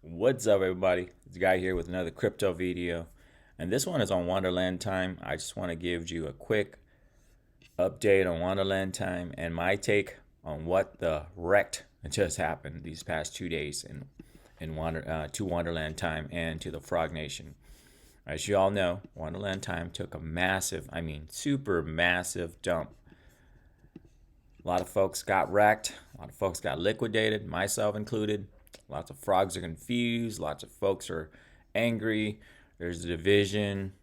What's up, everybody? It's Guy here with another crypto video, and this one is on Wonderland Time. I just want to give you a quick update on Wonderland Time and my take on what the wreck just happened these past 2 days to Wonderland Time and to the Frog Nation. As you all know, Wonderland Time took a massive, super massive dump. A lot of folks got wrecked. A lot of folks got liquidated, myself included. Lots of frogs are confused. Lots of folks are angry. There's a division,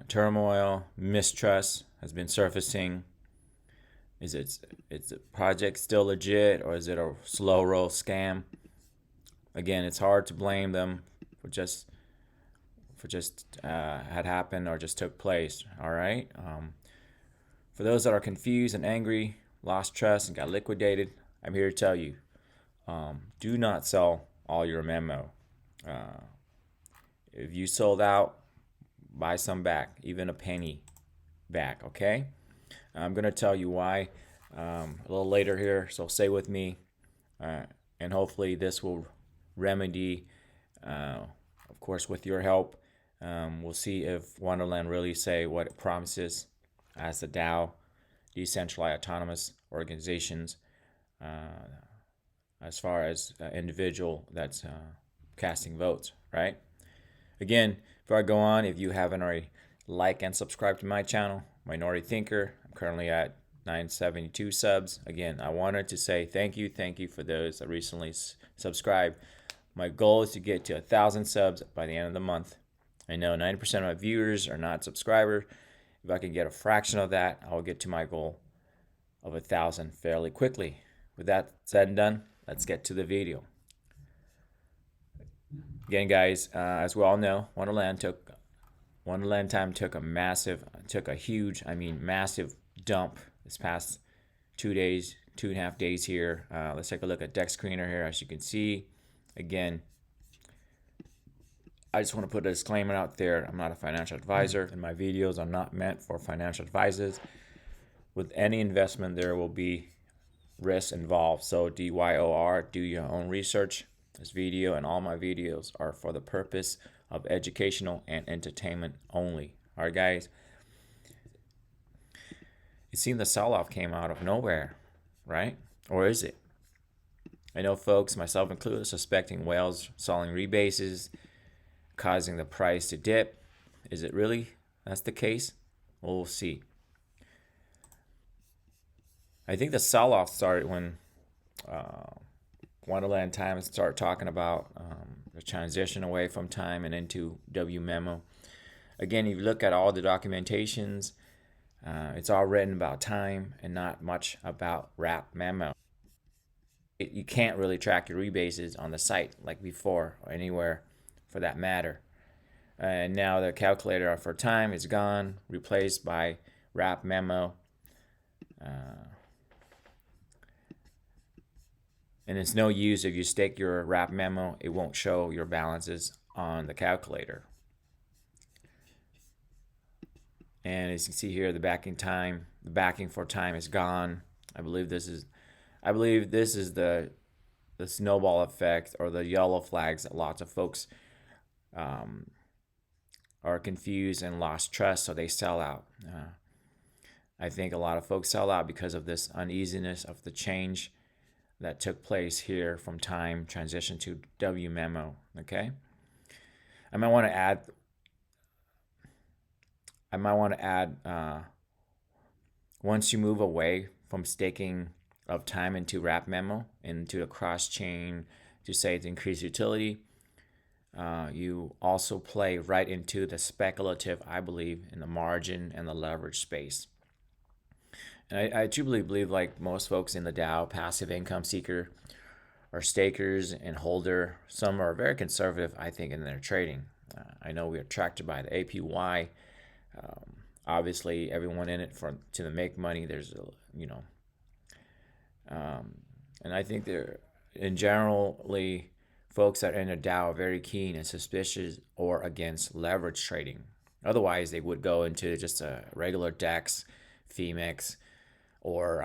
turmoil, mistrust has been surfacing. Is the project still legit, or is it a slow roll scam? Again, it's hard to blame them for just had happened or just took place. All right. For those that are confused and angry, lost trust, and got liquidated, I'm here to tell you, do not sell all your Wmemo. If you sold out, buy some back, even a penny back, okay? I'm going to tell you why a little later here, so stay with me, and hopefully this will remedy, of course, with your help. We'll see if Wonderland really say what it promises as the DAO, decentralized autonomous organizations, as far as individual that's casting votes, right? Again, before I go on, if you haven't already, like and subscribe to my channel, Minority Thinker. I'm currently at 972 subs. Again, I wanted to say thank you for those that recently subscribed. My goal is to get to 1,000 subs by the end of the month. I know 90% of my viewers are not subscribers. If I can get a fraction of that, I'll get to my goal of 1,000 fairly quickly. With that said and done, let's get to the video. Again, guys, as we all know, Wonderland Time took a huge, massive dump this past 2.5 days here. Let's take a look at Dex Screener here. As you can see, again, I just want to put a disclaimer out there. I'm not a financial advisor, and my videos are not meant for financial advisors. With any investment, there will be risks involved. So DYOR, do your own research. This video and all my videos are for the purpose of educational and entertainment only. All right, guys. It seemed the sell-off came out of nowhere, right? Or is it? I know folks, myself included, are suspecting whales selling rebases, causing the price to dip. Is it really that's the case? Well, we'll see. I think the sell-off started when Wonderland Time started talking about the transition away from time and into Wmemo. Again, if you look at all the documentations, it's all written about time and not much about Wmemo. You can't really track your rebases on the site like before or anywhere for that matter. And now the calculator for time is gone, replaced by Wmemo. And it's no use if you stake your Wmemo, it won't show your balances on the calculator. And as you can see here, the backing for time is gone. I believe this is the snowball effect, or the yellow flags that lots of folks are confused and lost trust, so they sell out. I think a lot of folks sell out because of this uneasiness of the change that took place here from time transition to Wmemo. Okay, I might want to add once you move away from staking of time into Wmemo into a cross chain to say to increase utility, you also play right into the speculative, I believe, in the margin and the leverage space. And I truly believe, like most folks in the DAO, passive income seeker or stakers and holder, some are very conservative, I think, in their trading. I know we're attracted by the APY. Obviously, everyone in it to make money. There's, and I think they're, in generally, folks that are in a DAO are very keen and suspicious or against leverage trading. Otherwise, they would go into just a regular DEX, FEMEX, or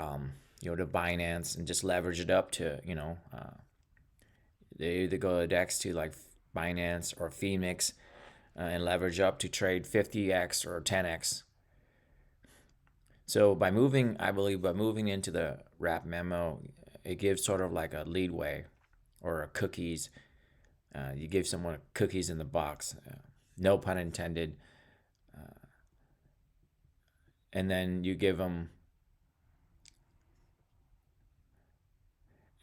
to Binance and just leverage it up to They either go to DEX to like Binance or Phoenix and leverage up to trade 50x or 10x. So by moving, I believe by moving into the Wmemo, it gives sort of like a leadway or a cookies. You give someone cookies in the box, no pun intended. And then you give them,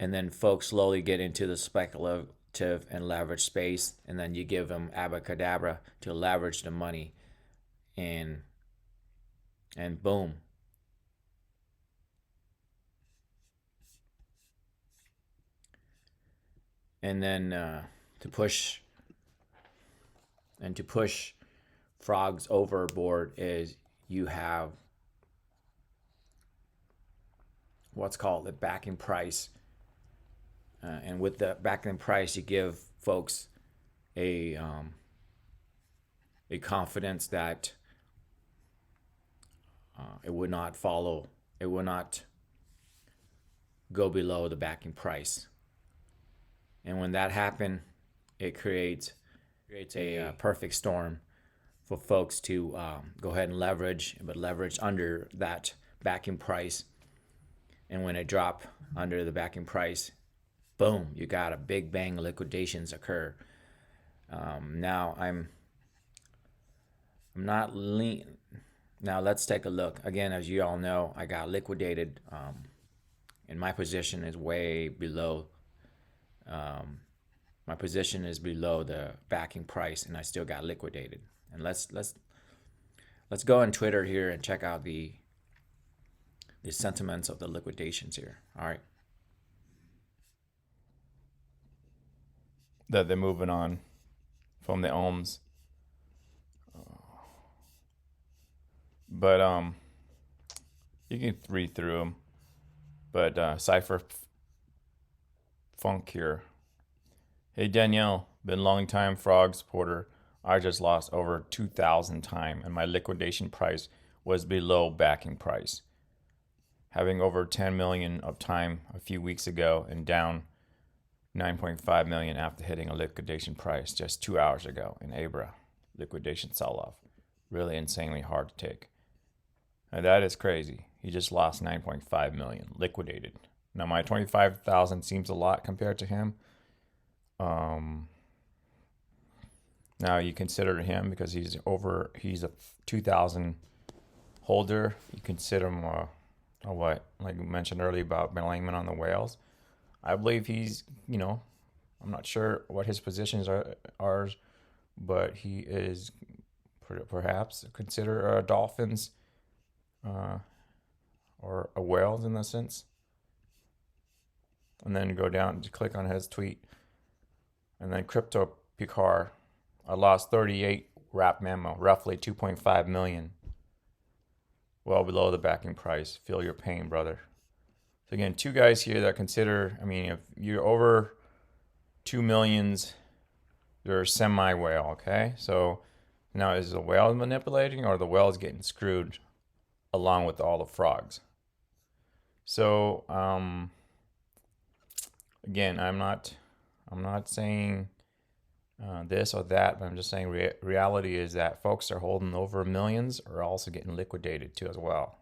and then folks slowly get into the speculative and leverage space, and then you give them abracadabra to leverage the money, and boom. And then to push frogs overboard is you have what's called the backing price, and with the backing price you give folks a confidence that it would not go below the backing price. And when that happens, it creates a perfect storm for folks to go ahead and leverage, but leverage under that backing price. And when it drop under the backing price, boom, you got a big bang liquidations occur. Now I'm not lean. Now let's take a look again. As you all know, I got liquidated, and my position is way below. My position is below the backing price, and I still got liquidated. And let's go on Twitter here and check out the sentiments of the liquidations here. All right. That they're moving on from the ohms. But you can read through them. But Cypher Funk here. Hey Danielle, been long time frog supporter. I just lost over 2,000 time and my liquidation price was below backing price. Having over 10 million of time a few weeks ago and down 9.5 million after hitting a liquidation price just 2 hours ago in Abra. Liquidation sell-off. Really insanely hard to take. And that is crazy. He just lost 9.5 million, liquidated. Now my 25,000 seems a lot compared to him. Now you consider him because he's a 2,000 holder. You consider him what, like we mentioned earlier about blaming on the whales. I believe he's, I'm not sure what his positions are, but he is perhaps consider a dolphins or a whales in a sense. And then go down to click on his tweet. And then Crypto Picard, I lost 38 Wmemo, roughly 2.5 million. Well below the backing price. Feel your pain, brother. So again, two guys here that consider, if you're over 2 millions, you're a semi-whale, okay? So now is the whale manipulating or the whale is getting screwed along with all the frogs? So, again, I'm not saying this or that, but I'm just saying reality is that folks are holding over millions are also getting liquidated too as well.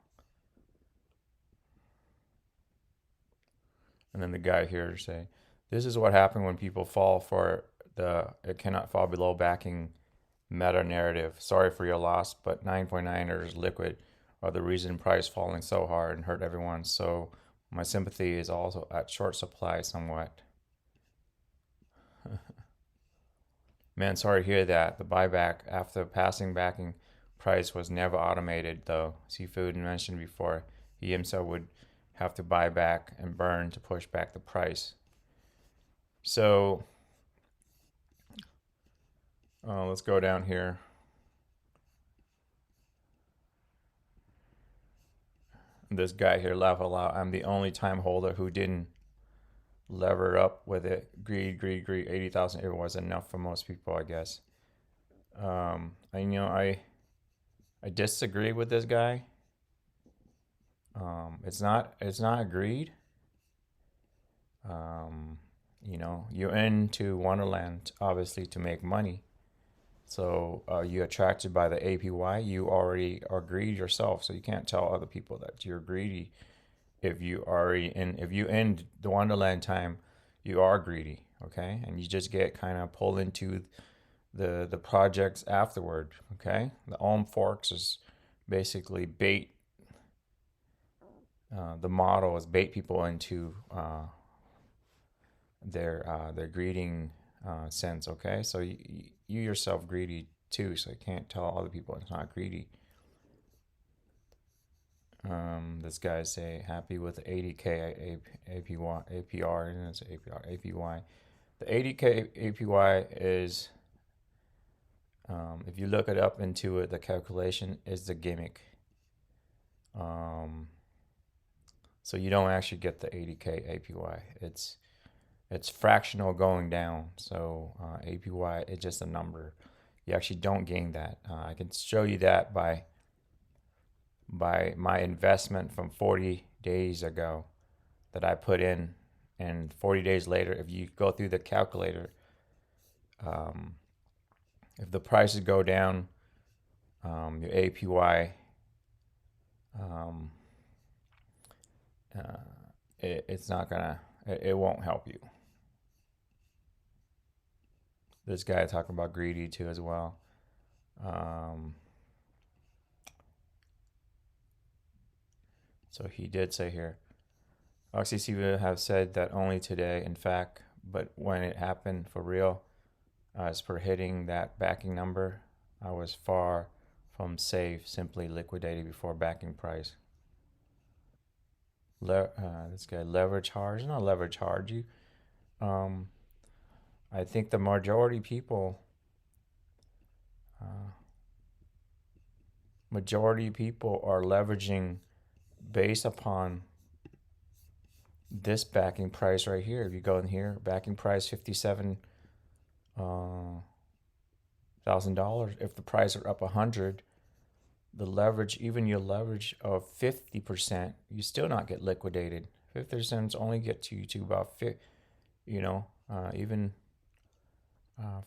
And then the guy here say, this is what happened when people fall for it cannot fall below backing meta narrative. Sorry for your loss, but 9.9ers liquid are the reason price falling so hard and hurt everyone. So my sympathy is also at short supply somewhat. Man, sorry to hear that. The buyback after passing backing price was never automated though. Seafood mentioned before, he himself would have to buy back and burn to push back the price. So let's go down here. This guy here, level out. I'm the only time holder who didn't lever up with it. Greed. 80,000 it was enough for most people, I guess. I disagree with this guy. It's not greed. you know, you're into Wonderland obviously to make money. So are you attracted by the APY? You already are greedy yourself, so you can't tell other people that you're greedy. If you end the Wonderland time, you are greedy, okay? And you just get kind of pulled into the projects afterward, okay? The Forks is basically bait. The model is bait people into their greeting sense, okay? So you yourself greedy too, so you can't tell other people it's not greedy. This guy say happy with the 80K APR, and it's APY. The 80K APY is, if you look it up into it, the calculation is the gimmick. So you don't actually get the 80K APY. It's fractional going down. So APY is just a number. You actually don't gain that. I can show you that by my investment from 40 days ago that I put in, and 40 days later, if you go through the calculator, if the prices go down, your APY, it's not gonna, it won't help you. This guy talking about greedy too as well. So he did say here, OXCC would have said that only today, in fact, but when it happened for real, as per hitting that backing number, I was far from safe, simply liquidated before backing price. This guy leverage hard. It's not leverage hard. I think the majority people are leveraging based upon this backing price right here. If you go in here, backing price $57,000. If the price are up 100, the leverage, even your leverage of 50%, you still not get liquidated. 50% only get you to about even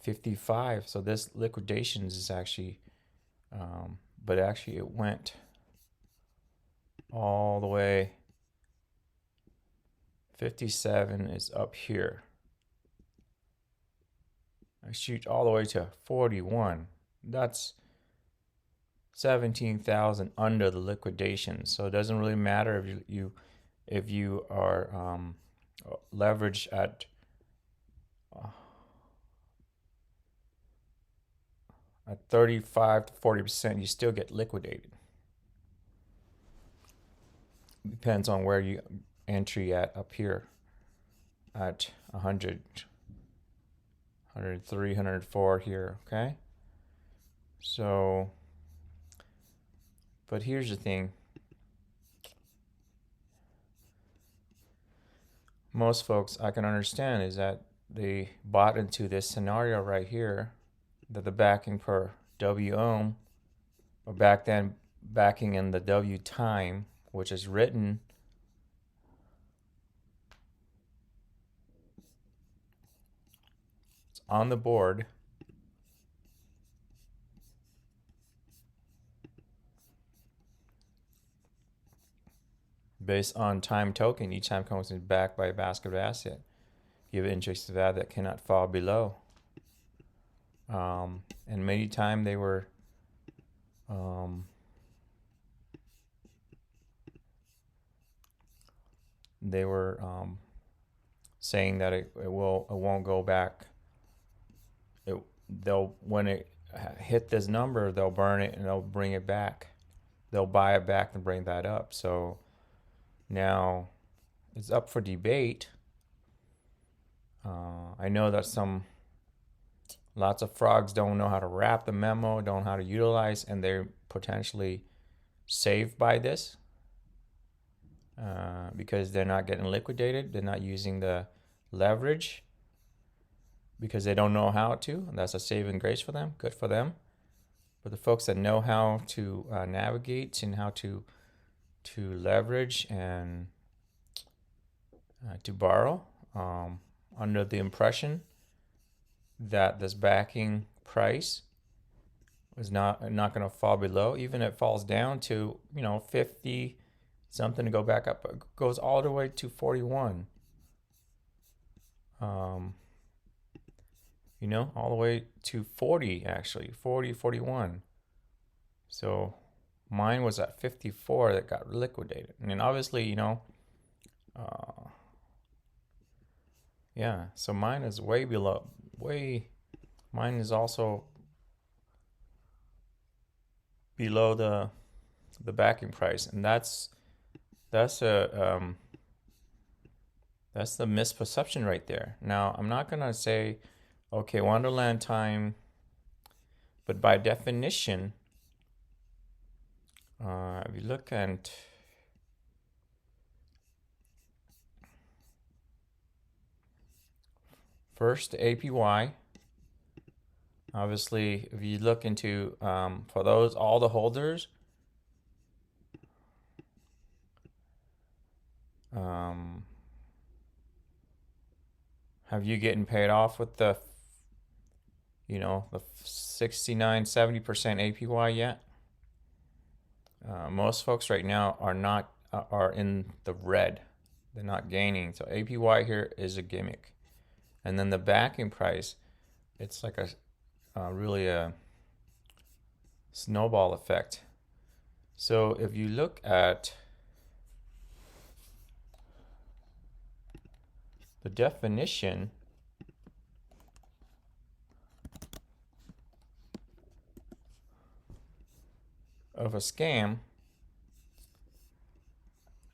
55. So this liquidations is actually, but actually it went all the way. 57 is up here. I shoot all the way to 41. That's 17,000 under the liquidation. So it doesn't really matter if you are leveraged at 35 to 40%, you still get liquidated. Depends on where you entry at up here at 100, 103, 104 here, okay? So, but here's the thing. Most folks I can understand is that they bought into this scenario right here, that the backing per W ohm, or back then backing in the W time, which is written on the board based on time token. Each time comes backed by a basket of asset. You have interest to that cannot fall below. And many times they were saying that it won't go back. When it hit this number, they'll burn it and they'll bring it back. They'll buy it back and bring that up. So now it's up for debate. I know that lots of frogs don't know how to wrap the memo, don't know how to utilize, and they're potentially saved by this because they're not getting liquidated. They're not using the leverage because they don't know how to, and that's a saving grace for them. Good for them. But the folks that know how to navigate and how to leverage and to borrow, under the impression that this backing price is not going to fall below. Even if it falls down to 50 something to go back up, it goes all the way to 41. All the way to 40, actually 40, 41. So mine was at 54 that got liquidated. I mean, obviously, yeah, so mine is way below, mine is also below the backing price, and that's the misperception right there. Now, I'm not gonna say, okay, Wonderland Time, but by definition, if you look at first APY, obviously, if you look into for those all the holders, have you getting paid off with the the 69-70% APY yet? Most folks right now are in the red. They're not gaining. So APY here is a gimmick, and then the backing price, it's like really a snowball effect. So if you look at the definition of a scam,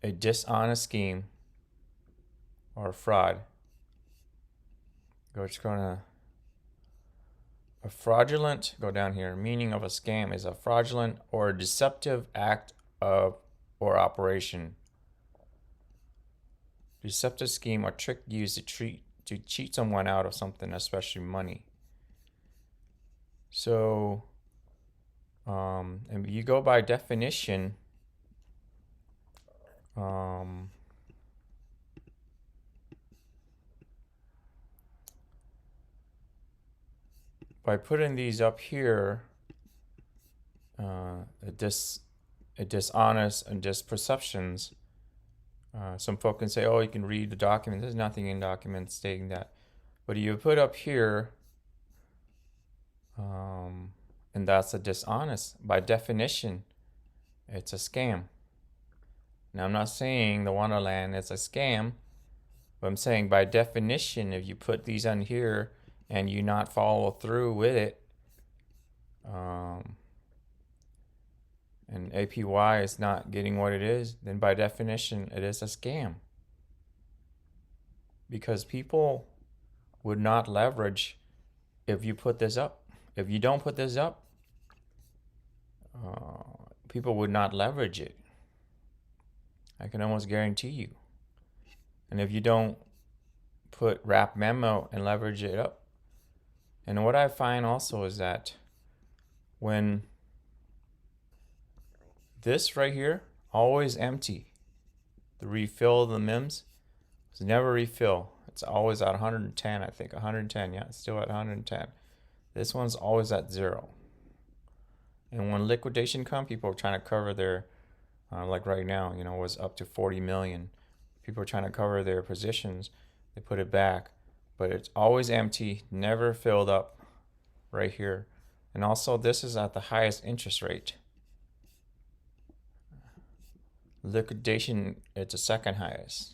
a dishonest scheme, or a fraud, a fraudulent, go down here, meaning of a scam is a fraudulent or a deceptive act of or operation. Deceptive scheme or trick used to cheat someone out of something, especially money. So, and you go by definition, by putting these up here, dishonest and disperceptions. Some folk can say, oh, you can read the document. There's nothing in documents stating that. But you put up here, and that's a dishonest. By definition, it's a scam. Now, I'm not saying the Wonderland is a scam, but I'm saying by definition, if you put these on here and you not follow through with it, and APY is not getting what it is, then by definition, it is a scam. Because people would not leverage if you put this up. If you don't put this up, people would not leverage it. I can almost guarantee you. And if you don't put Wmemo and leverage it up, and what I find also is that when this right here, always empty, the refill of the MIMS is never refill. It's always at 110, I think. 110, yeah, it's still at 110. This one's always at 0. And when liquidation comes, people are trying to cover their, like right now, was up to 40 million. People are trying to cover their positions. They put it back, but it's always empty, never filled up right here. And also, this is at the highest interest rate. Liquidation, it's the second highest.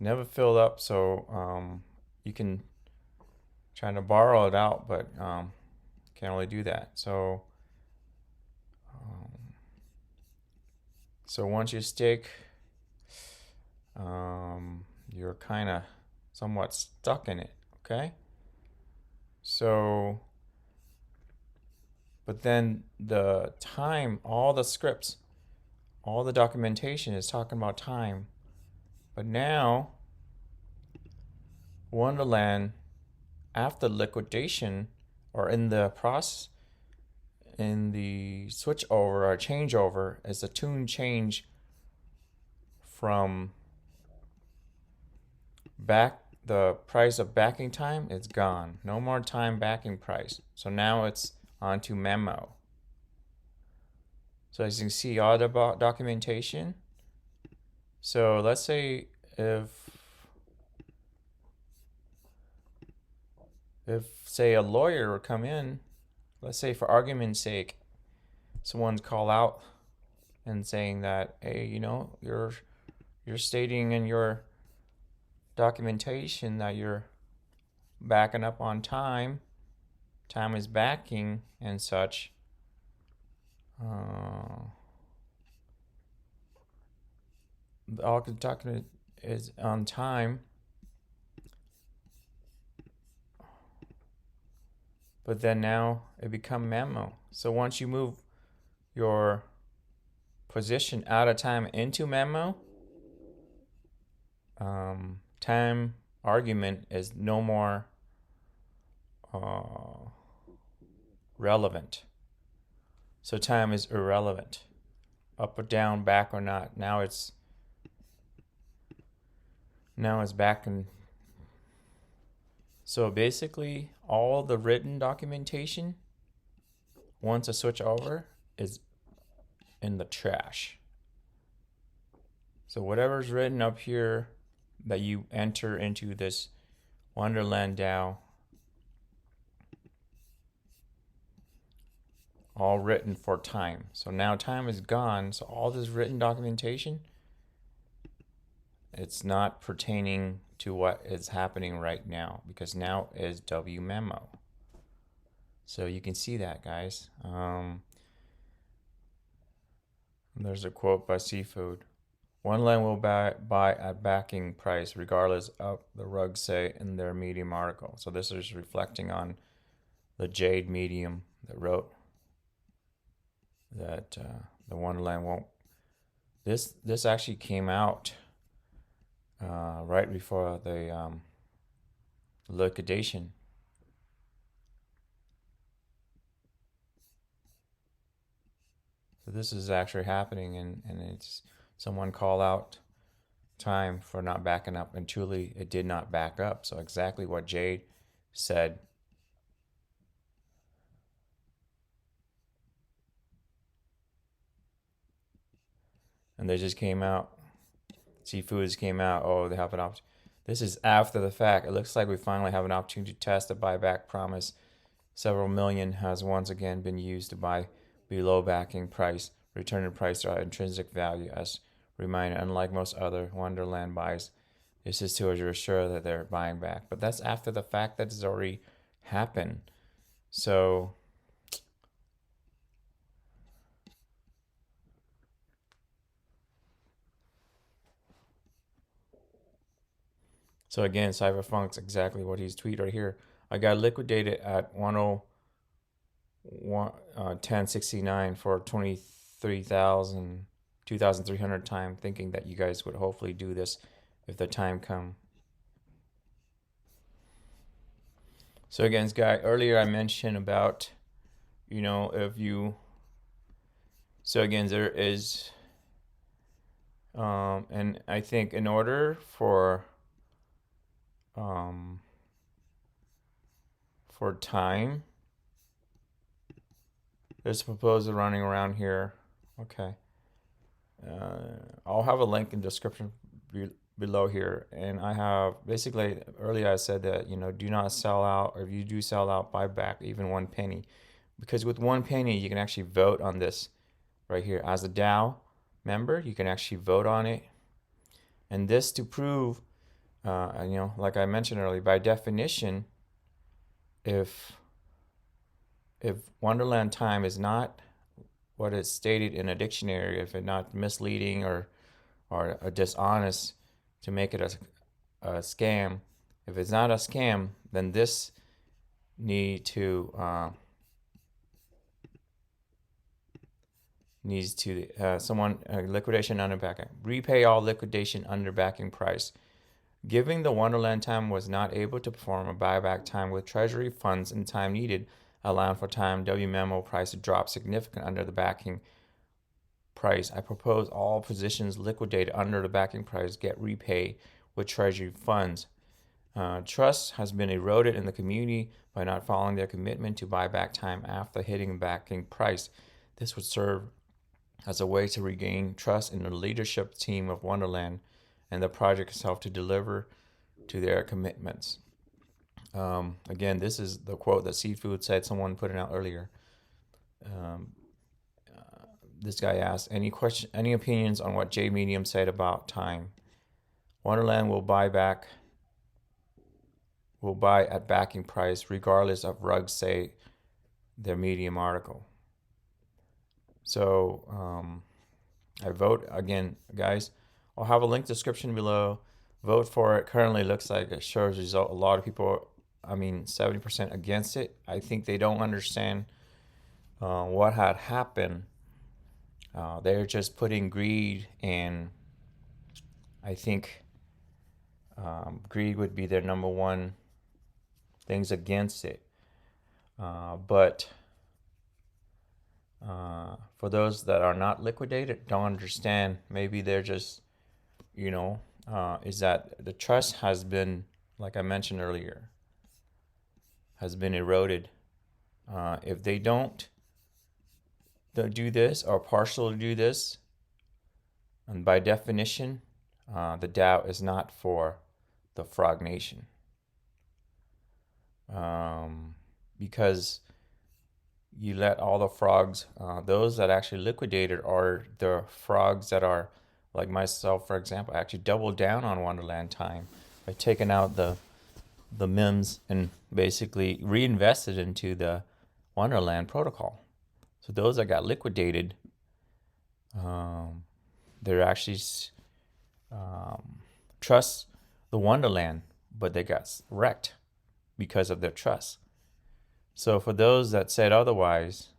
Never filled up, so you can try to borrow it out, but can't really do that. So once you stick, you're kind of somewhat stuck in it, okay? So, but then the time, all the scripts, all the documentation is talking about time. But now, Wonderland, after liquidation, or in the process, in the switch over or changeover, is a tune change from the price of backing time, it's gone. No more time backing price. So now it's on to memo. So as you can see, all the documentation. So let's say if say a lawyer would come in, let's say for argument's sake, someone's call out and saying that, hey, you know, you're stating in your documentation that you're backing up on time is backing and such. All the document is on time, but then now it become memo. So once you move your position out of time into memo, time argument is no more relevant. So time is irrelevant, up or down, back or not. Now it's back. And so basically all the written documentation, once I switch over, is in the trash. So whatever's written up here that you enter into this Wonderland DAO, all written for time. So now time is gone. So all this written documentation, it's not pertaining to what is happening right now, because now is Wmemo. So you can see that, guys. There's a quote by Seafood. Wonderland will buy at backing price regardless of the rug say in their Medium article. So this is reflecting on the Jade Medium that wrote that the Wonderland won't. This actually came out right before the liquidation. So this is actually happening, and it's someone call out time for not backing up, and truly it did not back up. So exactly what Jade said. And they just came out. Seafoods came out. Oh, they have an option. This is after the fact. It looks like we finally have an opportunity to test the buyback promise. Several million has once again been used to buy below backing price. Return price to intrinsic value. As a reminder, unlike most other Wonderland buys, this is to assure that they're buying back. But that's after the fact that has already happened. So again, Cypherfunk's exactly what he's tweeted right here. I got liquidated at 1069 for 2,300 time, thinking that you guys would hopefully do this if the time come. So again, guy, earlier I mentioned about, you know, if you. So again, there is, and I think in order for time, there's a proposal running around here. Okay. I'll have a link in the description below here. And I have basically, earlier I said that, you know, do not sell out, or if you do sell out, buy back even 1 penny. Because with 1 penny, you can actually vote on this right here. As a DAO member, you can actually vote on it. And this to prove, you know, like I mentioned earlier, by definition, if Wonderland Time is not what is stated in a dictionary, if it's not misleading or dishonest to make it a scam, if it's not a scam, then this needs to someone liquidation under backing, repay all liquidation under backing price. Giving the Wonderland Time was not able to perform a buyback time with treasury funds and time needed, allowing for time Wmemo price to drop significantly under the backing price. I propose all positions liquidated under the backing price get repaid with treasury funds. Trust has been eroded in the community by not following their commitment to buy back time after hitting the backing price. This would serve as a way to regain trust in the leadership team of Wonderland and the project itself to deliver to their commitments. Again, this is the quote that Seafood said, someone put it out earlier. This guy asked, any opinions on what J Medium said about time? Wonderland will buy at backing price regardless of Ruggs say their Medium article. So I vote again, guys. I'll have a link description below. Vote for it. Currently looks like it shows result. A lot of people, 70% against it. I think they don't understand what had happened. They're just putting greed, and I think greed would be their number one things against it. But for those that are not liquidated, don't understand, maybe they're just, is that the trust has been, like I mentioned earlier, has been eroded. If they don't do this or partially do this, and by definition, the Dow is not for the Frog Nation. Because you let all the frogs, those that actually liquidated are the frogs that are, like myself, for example, actually doubled down on Wonderland Time by taking out the MIMS and basically reinvested into the Wonderland protocol. So those that got liquidated, they're actually trust the Wonderland, but they got wrecked because of their trust. So for those that said otherwise,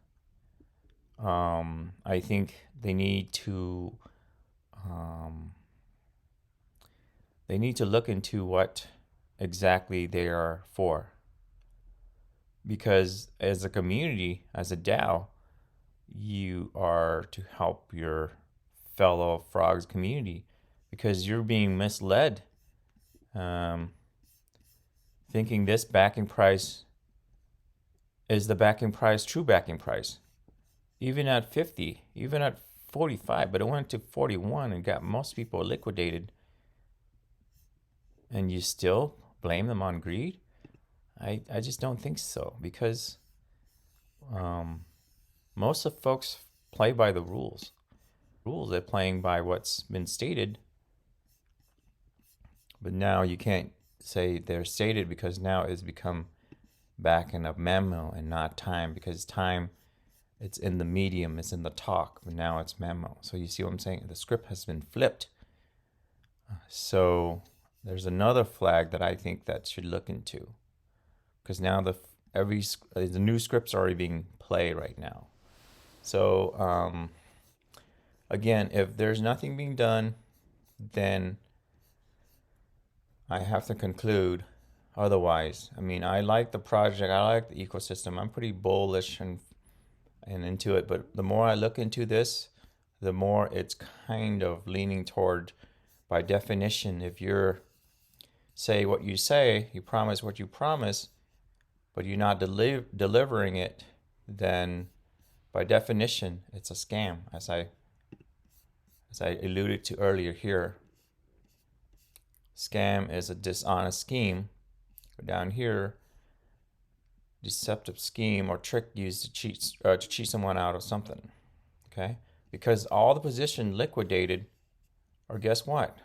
I think they need to look into what exactly they are for. Because as a community, as a DAO, you are to help your fellow frogs community, because you're being misled, thinking this backing price is the backing price, true backing price. Even at 50, even at 45, but it went to 41 and got most people liquidated. And you still blame them on greed? I just don't think so, because most of folks play by the rules. They're playing by what's been stated. But now you can't say they're stated, because now it's become backing of memo and not time, because time, it's in the medium, it's in the talk, but now it's memo. So you see what I'm saying? The script has been flipped. So there's another flag that I think that should look into, because now the new script's already being played right now. So again, if there's nothing being done, then I have to conclude otherwise. I like the project, I like the ecosystem, I'm pretty bullish and into it, but the more I look into this, the more it's kind of leaning toward, by definition, if you're say what you say, you promise what you promise, but you're not delivering it, then by definition it's a scam, as I alluded to earlier here. Scam is a dishonest scheme. Down here, deceptive scheme or trick used to cheat someone out of something. Okay, because all the position liquidated, or guess what?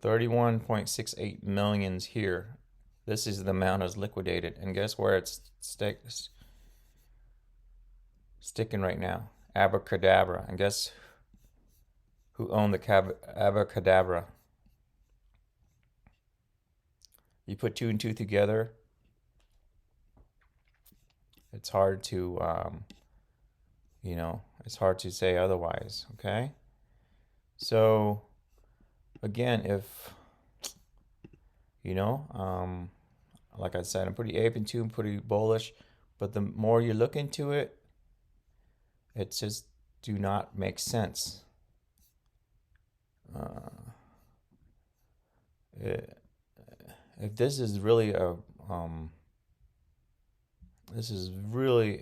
31.68 millions here. This is the amount that's liquidated, and guess where it's sticking right now? Abracadabra. And guess who owned the Abracadabra? You put two and two together, it's hard to, it's hard to say otherwise, okay? So, again, if, like I said, I'm pretty open to, I'm pretty bullish, but the more you look into it, It just do not make sense. If this is really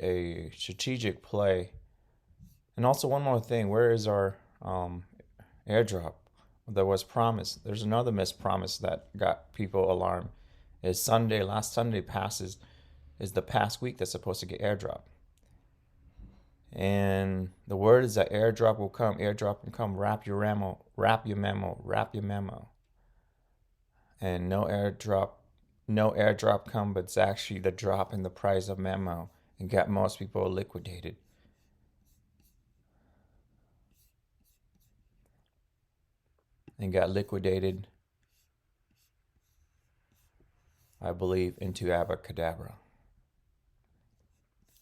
a strategic play. And also one more thing, where is our airdrop that was promised? There's another missed promise that got people alarmed. Is Sunday, last Sunday passes, is the past week that's supposed to get airdrop. And the word is that airdrop will come, wrap your memo, wrap your memo. And no airdrop come, but it's actually the drop in the price of memo and got most people liquidated. And got liquidated, I believe, into Abracadabra.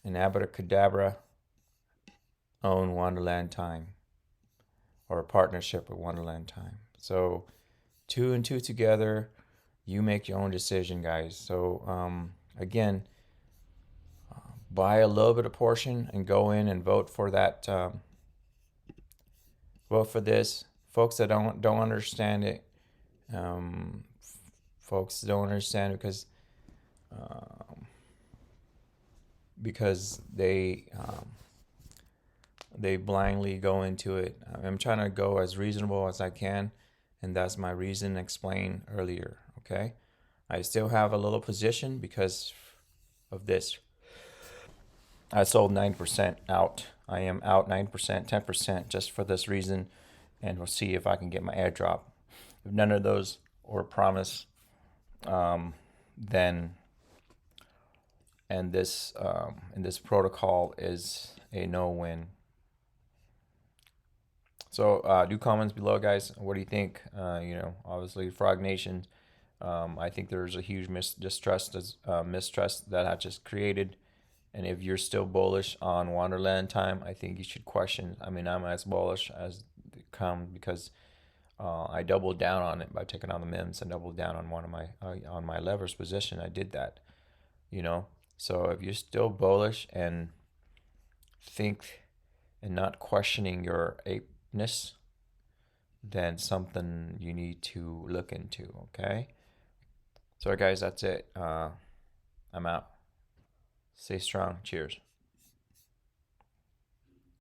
And Abracadabra own Wonderland Time, or a partnership with Wonderland Time. So 2 and 2 together, you make your own decision, guys. So again, buy a little bit of portion and go in and vote for that. Vote for this. Folks that don't understand it, folks don't understand it because they blindly go into it. I'm trying to go as reasonable as I can, and that's my reason explained earlier. Okay, I still have a little position because of this. I sold 9% out. I am out 9%, 10% just for this reason, and we'll see if I can get my airdrop. If none of those were promised, then and this protocol is a no-win. So do comments below, guys. What do you think? Obviously, Frog Nation. I think there's a huge mistrust that I just created. And if you're still bullish on Wonderland Time, I think you should question. I mean, I'm as bullish as they come because I doubled down on it by taking on the MIMS and doubled down on one of my on my levers position. I did that, So if you're still bullish and think and not questioning your apeness, then something you need to look into. Okay. So guys, that's it. I'm out. Stay strong. Cheers.